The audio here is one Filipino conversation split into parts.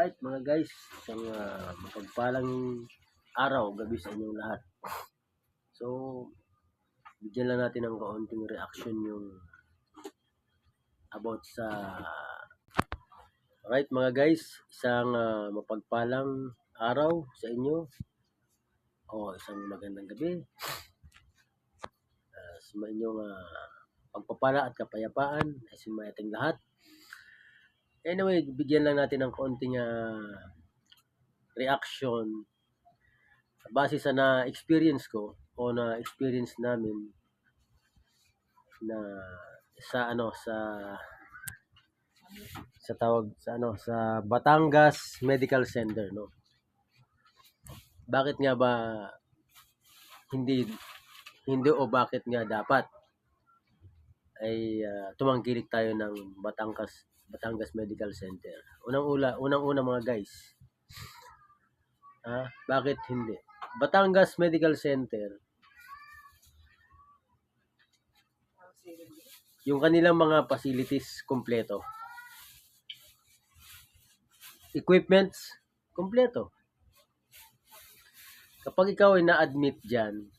Alright mga guys, isang mapagpalang araw, gabi sa inyong lahat. So, bigyan lang natin ng kaunting reaction yung about sa... Alright mga guys, isang mapagpalang araw sa inyo. Isang magandang gabi. Sa inyong pagpapala at kapayapaan ay sumayating lahat. Anyway, bigyan lang natin ng kaunting reaction base sa na-experience ko o na-experience namin na sa Batangas Medical Center, no. Bakit nga ba hindi o bakit nga dapat ay tumangkilik tayo ng Batangas Medical Center? Unang-una mga guys. Bakit hindi? Batangas Medical Center, yung kanilang mga facilities kompleto. Equipments kompleto. Kapag ikaw ay na-admit dyan,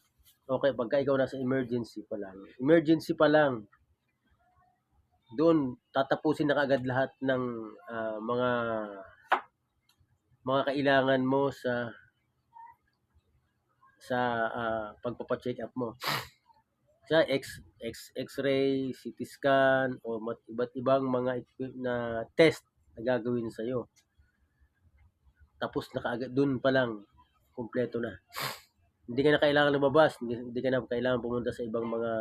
okay, pagka ikaw nasa emergency pa lang, doon tatapusin na kaagad lahat ng mga kailangan mo sa pagpapa-check up mo. Sa X-ray, CT scan, o iba't ibang mga na test na gagawin sa iyo. Tapos na kaagad, doon pa lang kumpleto na. Hindi ka na kailangan lumabas, hindi ka na kailangan pumunta sa ibang mga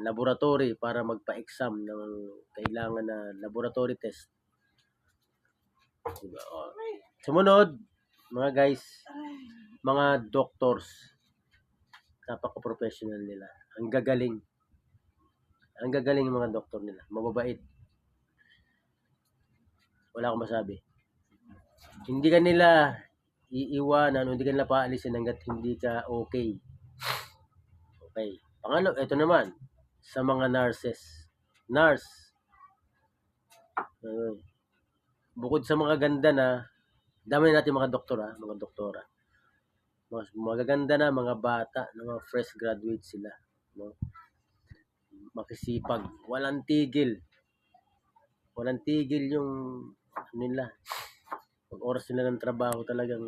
laboratory para magpa-exam ng kailangan na laboratory test. Diba? Sumunod, mga guys, mga doctors, napaka-professional nila. Ang gagaling ng mga doktor nila. Mababait. Wala akong masabi. Hindi ka nila iiwanan, hindi ka nila paalisin hanggat hindi ka okay. Okay. Pangalo, ito naman, sa mga nurses. Bukod sa mga ganda na, dami natin mga doktora. Mas magaganda na mga bata, mga fresh graduate sila, no? Makisipag, walang tigil yung nila. Pag oras nila ng trabaho talaga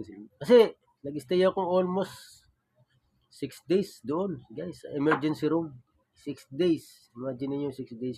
sila. Kasi nag-stay ako almost 6 days doon, guys, sa emergency room. 6 days. Imagine niyo 6 days